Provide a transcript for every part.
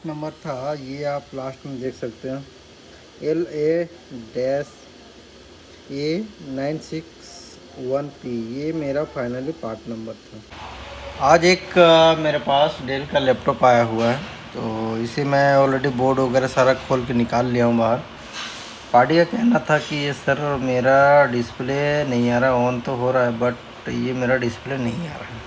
Number था, ये आप लास्ट में देख सकते हैं, LA-A961P, ये मेरा फाइनली पार्ट नंबर था। आज एक मेरे पास डेल का लैपटॉप आया हुआ है, तो इसे मैं ऑलरेडी बोर्ड वगैरह सारा खोल के निकाल लिया हूँ बाहर। पार्टी का कहना था कि ये सर मेरा डिस्प्ले नहीं आ रहा, ऑन तो हो रहा है बट ये मेरा डिस्प्ले नहीं आ रहा है,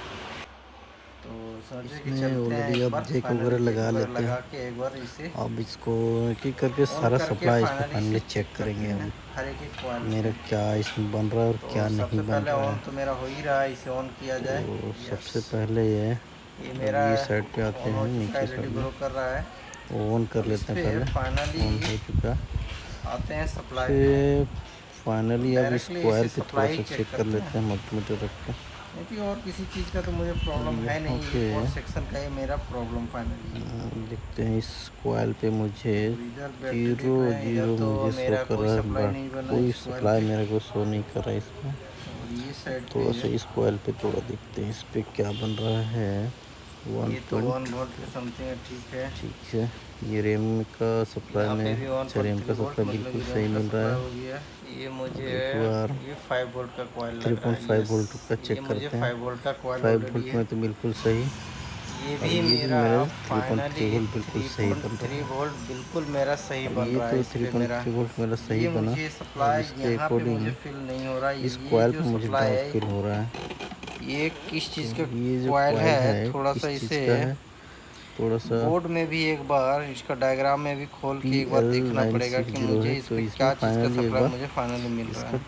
तो सोचे कि इसमें चलते हैं ऑलरेडी एक अब बार जैक फाइनली वगैरह जैक लगा वगैरह लेते लगा हैं। के एक बार इसे अब इसको एक एक करके ऑन सारा करके सप्लाई इसको फाइनली फाइनली इसे चेक चेक करते करेंगे। हैं अभी हर एक कॉइल मेरा से। क्या इसमें बन रहा है और तो क्या सबसे नहीं बन पहले रहा ऑन है। तो मेरा हो ही रहा है, इसे ऑन किया जाए। तो यस, सबसे पहले ये ये अब मेरा ये साइड पे आते ऑन हो हैं, चुका है, नीचे एलईडी साइड में ग्लो कर रहा है। ऑन कर अब इस लेते हैं। पर पहले फाइनली ऑन हो चुका। आते हैं सप्लाई पे। फिर तो फाइनली अब इस डायरेक्टली इसे कॉइल पे थोड़ा सप्लाई सा चेक चेक कर करते हैं, लेते हैं मल्टीमीटर रख के। क्योंकि और किसी चीज़ का तो मुझे और प्रॉब्लम है यहाँ नहीं, ये पे कोर सेक्शन का ही मेरा प्रॉब्लम फाइनली है। देखते हैं इस कॉइल पे मुझे तो इधर बैटरी जीरो देख रहे हैं, इधर जीरो तो मुझे शो मेरा कर कोई रहा है, सप्लाई बट नहीं बना कोई इस कॉइल सप्लाई पे। मेरे को शो नहीं कर रहा है इसमें। और ये साइड पे थोड़ा सा इस कॉइल पे थोड़ा देखते हैं इस पे क्या बन रहा है। वन ये तो 1 पॉइंट वोल्ट के समथिंग है, ठीक है। ठीक है। ये रैम का सप्लाई यहाँ पे में, भी अच्छा रैम 1.3 का वोल्ट, सप्लाई मतलब बिल्कुल कि रैम सही का मिल रहा सप्लाई है। हो गया। ये मुझे अब एक बार ये 5 वोल्ट का कॉइल लग रहा है। 3.5 यस, वोल्ट का ये चेक मुझे करते हैं। 5 वोल्ट का कॉइल 5 ऑलरेडी वोल्ट है। में तो बिल्कुल सही। ये और भी ये भी मेरा मेरा 3.3 फाइनली वोल्ट बिल्कुल सही बन रहा 3.3 है। वोल्ट बिल्कुल मेरा सही अब बन ये रहा है तो इस पे मेरा। 3.3 वोल्ट मेरा सही ये बना। मुझे अब सप्लाई इसके यहाँ पे मुझे अकॉर्डिंग फील नहीं हो रहा इस है, ये कॉइल जो पे मुझे सप्लाई डाउट है फील हो रहा है। ये किस तो चीज़ का ये जो कॉइल कॉइल है, है थोड़ा सा किस चीज़ इसे का है, थोड़ा सा बोर्ड में भी एक बार इसका डायग्राम में भी खोल के एक बार देखना पड़ेगा कि PL960 मुझे है। इस तो पे इसमें क्या चीज़ का फाइनली एक सप्लाई बार मुझे फाइनली मिल रहा इसका है।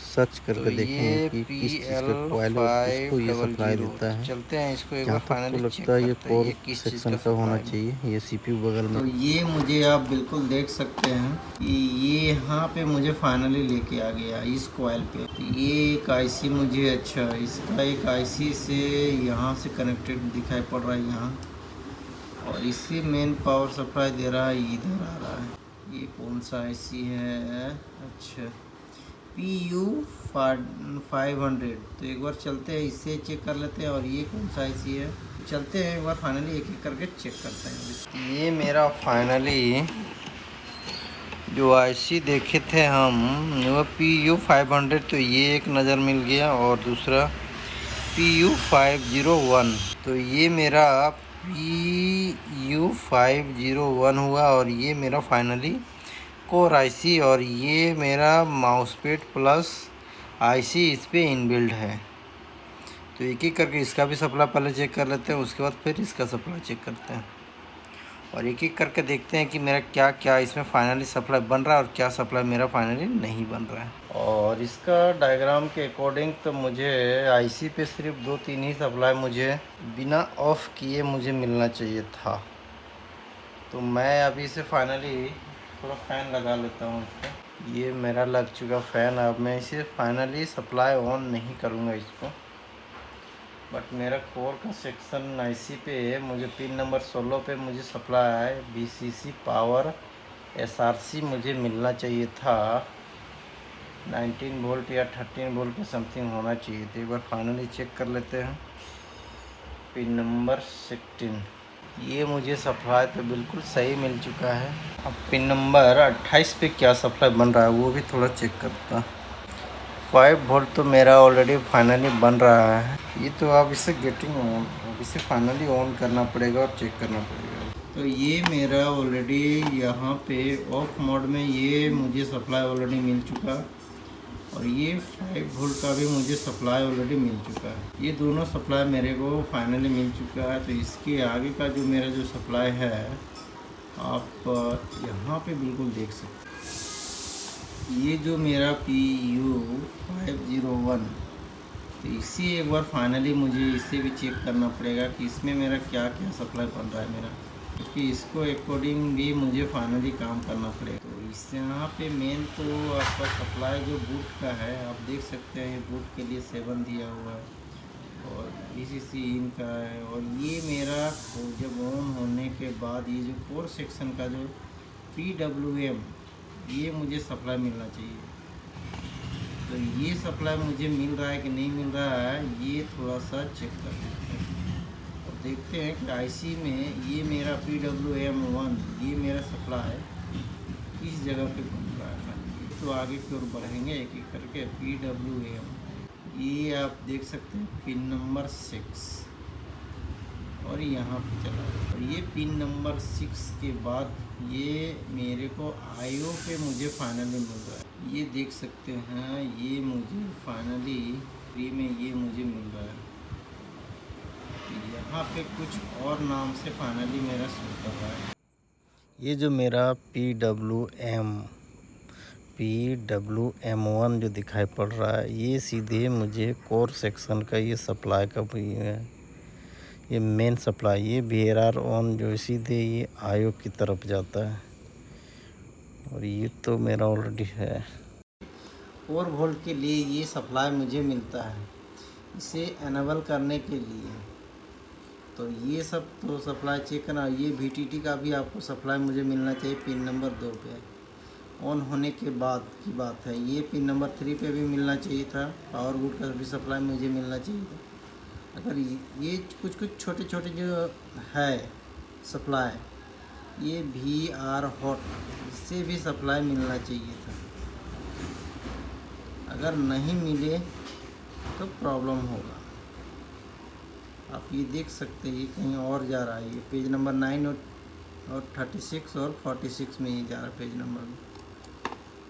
सर्च तो करके देखेंगे ये कि पी किस चीज़ का एल कॉइल है और किसको फाइव ये डबल सप्लाई जीरो देता है। चलते हैं इसको एक बार जहाँ तक तो फाइनली लगता चेक है ये करते हैं कोर ये किस चीज़ सेक्शन का का होना सप्लाई है। चाहिए, ये CPU बगल में। तो ये मुझे आप बिल्कुल देख सकते हैं कि ये यहाँ पे मुझे फाइनली लेके आ गया इस कॉइल पे। तो ये एक आईसी मुझे, अच्छा इसका एक आईसी से यहाँ से कनेक्टेड दिखाई पड़ रहा है यहाँ, और इससे मेन पावर सप्लाई दे रहा है, इधर आ रहा है। ये कौन सा आईसी है, अच्छा PU 500। तो एक बार चलते हैं इससे चेक कर लेते हैं, और ये कौन सा आईसी है, चलते हैं एक बार फाइनली एक एक करके चेक करते हैं। ये मेरा फाइनली जो आईसी देखे थे हम वो PU 500, तो ये एक नज़र मिल गया, और दूसरा PU 501, तो ये मेरा PU 501 हुआ, और ये मेरा फाइनली कोर आईसी, और ये मेरा माउसपैड प्लस आईसी इस पे इनबिल्ड है। तो एक एक करके इसका भी सप्लाई पहले चेक कर लेते हैं, उसके बाद फिर इसका सप्लाई चेक करते हैं, और एक एक करके देखते हैं कि मेरा क्या क्या इसमें फाइनली सप्लाई बन रहा है और क्या सप्लाई मेरा फाइनली नहीं बन रहा है। और इसका डायग्राम के अकॉर्डिंग तो मुझे आईसी पे सिर्फ 2-3 ही सप्लाई मुझे बिना ऑफ किए मुझे मिलना चाहिए था। तो मैं अभी इसे फाइनली थोड़ा फ़ैन लगा लेता हूँ इस पर। ये मेरा लग चुका फ़ैन। अब मैं इसे फाइनली सप्लाई ऑन नहीं करूँगा इसको, बट मेरा कोर का सेक्शन आईसी पे मुझे पिन नंबर 16 पे मुझे सप्लाई VCC पावर SRC मुझे मिलना चाहिए था। 19 वोल्ट या 13 वोल्ट के समथिंग होना चाहिए। तो एक बार फाइनली चेक कर लेते हैं। पिन नंबर 16 ये मुझे सप्लाई तो बिल्कुल सही मिल चुका है। अब पिन नंबर 28 पे क्या सप्लाई बन रहा है वो भी थोड़ा चेक करता। 5 वोल्ट तो मेरा ऑलरेडी फाइनली बन रहा है। ये तो अब इसे गेटिंग ऑन, अब इसे फाइनली ऑन करना पड़ेगा और चेक करना पड़ेगा। तो ये मेरा ऑलरेडी यहाँ पे ऑफ मोड में ये मुझे सप्लाई ऑलरेडी मिल चुका, और ये 5 वोल्ट का भी मुझे सप्लाई ऑलरेडी मिल चुका है। ये दोनों सप्लाई मेरे को फाइनली मिल चुका है। तो इसके आगे का जो मेरा जो सप्लाई है आप यहाँ पे बिल्कुल देख सकते हैं। ये जो मेरा PU 501, तो इसी एक बार फाइनली मुझे इसे भी चेक करना पड़ेगा कि इसमें मेरा क्या क्या सप्लाई बन रहा है मेरा, क्योंकि इसको अकॉर्डिंग भी मुझे फाइनली काम करना पड़ेगा। तो इस यहाँ पे मेन तो आपका सप्लाई जो बूट का है आप देख सकते हैं, ये बूट के लिए 7 दिया हुआ है, और VCC इन का है, और ये मेरा जब ऑन होने के बाद ये जो कोर सेक्शन का जो PWM ये मुझे सप्लाई मिलना चाहिए। तो ये सप्लाई मुझे मिल रहा है कि नहीं मिल रहा है ये थोड़ा सा चेक कर लेते हैं। देखते हैं कि आईसी में ये मेरा PWM1 ये मेरा सप्लाई है किस जगह पे बन रहा है। तो आगे की ओर बढ़ेंगे एक एक करके। PWM ये आप देख सकते हैं पिन नंबर 6 और यहाँ पे चला और ये पिन नंबर 6 के बाद ये मेरे को IO पे मुझे फाइनली मिल रहा है। ये देख सकते हैं ये मुझे फाइनली फ्री में ये मुझे मिल रहा है। यहाँ पे कुछ और नाम से फाइनली मेरा शो कर रहा है। ये जो मेरा PWM1 जो दिखाई पड़ रहा है ये सीधे मुझे कोर सेक्शन का ये सप्लाई का भी है। ये मेन सप्लाई ये VAR ऑन जो सीधे ये IO की तरफ जाता है और ये तो मेरा ऑलरेडी है। 4 वोल्ट के लिए ये सप्लाई मुझे मिलता है इसे एनेबल करने के लिए। तो ये सब तो सप्लाई चेक करना। ये VTT का भी आपको सप्लाई मुझे मिलना चाहिए पिन नंबर 2 पे ऑन होने के बाद की बात है। ये पिन नंबर 3 पे भी मिलना चाहिए था। पावर गुड का भी सप्लाई मुझे मिलना चाहिए था। अगर ये कुछ छोटे छोटे जो है सप्लाई ये VR हॉट इससे भी सप्लाई मिलना चाहिए था। अगर नहीं मिले तो प्रॉब्लम होगा। आप ये देख सकते हैं कहीं और जा रहा है। ये पेज नंबर 9 और 36 और 46 में ये जा रहा है पेज नंबर में।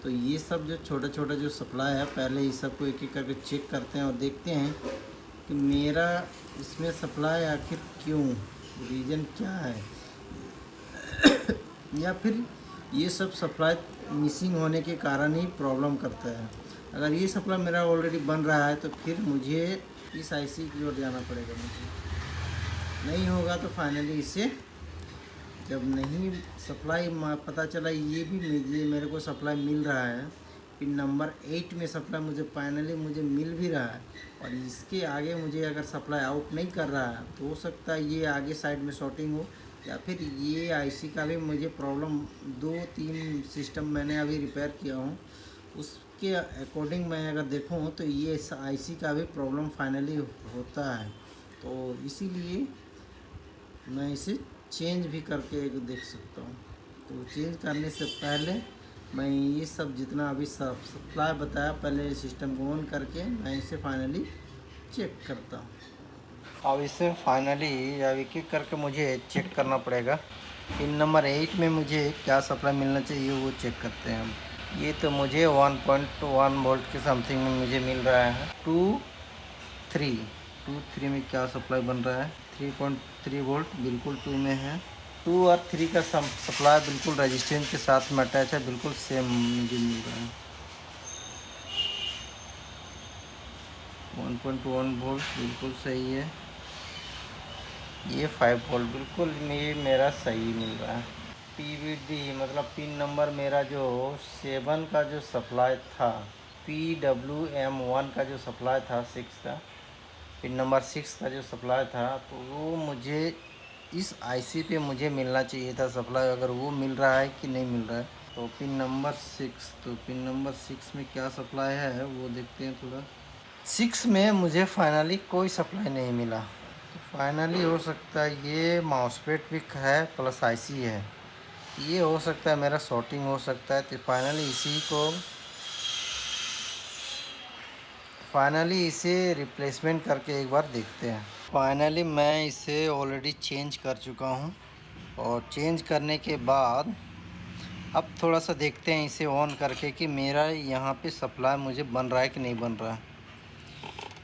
तो ये सब जो छोटा छोटा जो सप्लाई है पहले इस सब को एक एक करके चेक करते हैं और देखते हैं कि मेरा इसमें सप्लाई आखिर क्यों, रीज़न क्या है या फिर ये सब सप्लाई मिसिंग होने के कारण ही प्रॉब्लम करता है। अगर ये सप्लाई मेरा ऑलरेडी बन रहा है तो फिर मुझे इस IC की ओर जाना पड़ेगा। मुझे नहीं होगा तो फाइनली इसे जब नहीं सप्लाई पता चला ये भी मेरे को सप्लाई मिल रहा है पिन नंबर 8 में सप्लाई मुझे फाइनली मुझे मिल भी रहा है और इसके आगे मुझे अगर सप्लाई आउट नहीं कर रहा है तो हो सकता है ये आगे साइड में शॉर्टिंग हो या फिर ये IC का भी मुझे प्रॉब्लम 2-3 सिस्टम मैंने अभी रिपेयर किया हूँ उसके अकॉर्डिंग मैं अगर देखूँ तो ये IC का भी प्रॉब्लम फाइनली होता है। तो इसीलिए मैं इसे चेंज भी करके देख सकता हूँ। तो चेंज करने से पहले मैं ये सब जितना अभी सप्लाई बताया पहले सिस्टम को ऑन करके मैं इसे फाइनली चेक करता हूँ। अब इसे फाइनली अब एक एक करके मुझे चेक करना पड़ेगा। पिन नंबर 8 में मुझे क्या सप्लाई मिलना चाहिए वो चेक करते हैं। ये तो मुझे 1.1 वोल्ट के समथिंग में मुझे मिल रहा है। 2-3 में क्या सप्लाई बन रहा है 3.3 वोल्ट बिल्कुल 2 में है। 2 और 3 का सप्लाई बिल्कुल रेजिस्टेंस के साथ में अटैच है, बिल्कुल सेम मुझे मिल रहा है। 1.1 वोल्ट बिल्कुल सही है। ये 5 वोल्ट बिल्कुल मेरा सही मिल रहा है। PVD मतलब पिन नंबर मेरा जो 7 का जो सप्लाई था PWM1 का जो सप्लाई था 6 का पिन नंबर 6 का जो सप्लाई था तो वो मुझे इस IC पे मुझे मिलना चाहिए था सप्लाई। अगर वो मिल रहा है कि नहीं मिल रहा है तो पिन नंबर 6 तो पिन नंबर 6 में क्या सप्लाई है वो देखते हैं थोड़ा। 6 में मुझे फाइनली कोई सप्लाई नहीं मिला। तो फाइनली हो सकता है ये माउसपैड भी है प्लस IC है। ये हो सकता है मेरा शॉर्टिंग हो सकता है। तो फाइनली इसे रिप्लेसमेंट करके एक बार देखते हैं। फाइनली मैं इसे ऑलरेडी चेंज कर चुका हूँ और चेंज करने के बाद अब थोड़ा सा देखते हैं इसे ऑन करके कि मेरा यहाँ पे सप्लाई मुझे बन रहा है कि नहीं बन रहा है।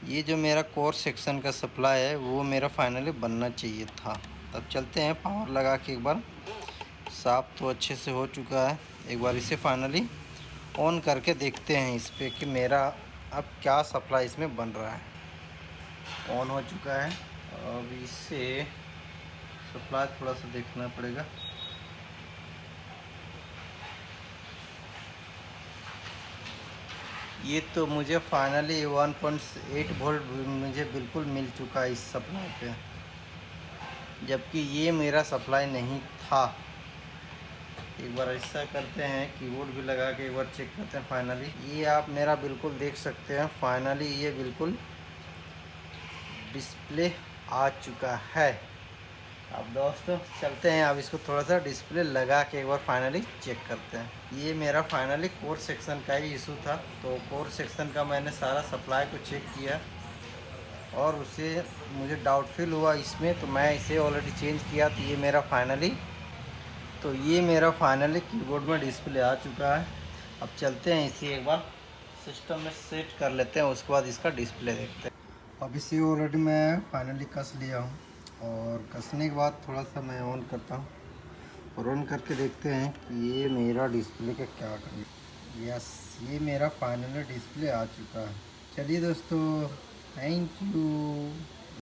ये जो मेरा कोर सेक्शन का सप्लाई है वो मेरा फाइनली बनना चाहिए था। तब चलते हैं पावर लगा के एक बार। साफ तो अच्छे से हो चुका है। एक बार इसे फाइनली ऑन करके देखते हैं इस पे कि मेरा अब क्या सप्लाई इसमें बन रहा है। ऑन हो चुका है। अब इससे सप्लाई थोड़ा सा देखना पड़ेगा। ये तो मुझे फाइनली 1.8 वोल्ट मुझे बिल्कुल मिल चुका है इस सप्लाई पे, जबकि ये मेरा सप्लाई नहीं था। एक बार ऐसा करते हैं कीबोर्ड भी लगा के एक बार चेक करते हैं। फाइनली ये आप मेरा बिल्कुल देख सकते हैं। फाइनली ये बिल्कुल डिस्प्ले आ चुका है। अब दोस्तों चलते हैं, अब इसको थोड़ा सा डिस्प्ले लगा के एक बार फाइनली चेक करते हैं। ये मेरा फाइनली कोर सेक्शन का ही इशू था, तो कोर सेक्शन का मैंने सारा सप्लाई को चेक किया और उससे मुझे डाउट फील हुआ इसमें, तो मैं इसे ऑलरेडी चेंज किया। तो ये मेरा फाइनली कीबोर्ड में डिस्प्ले आ चुका है। अब चलते हैं इसे एक बार सिस्टम में सेट कर लेते हैं, उसके बाद इसका डिस्प्ले देखते हैं। अब इसे ऑलरेडी मैं फाइनली कस लिया हूँ और कसने के बाद थोड़ा सा मैं ऑन करता हूँ और ऑन करके देखते हैं कि ये मेरा डिस्प्ले का क्या कर। यस, ये मेरा फाइनली डिस्प्ले आ चुका है। चलिए दोस्तों, थैंक यू।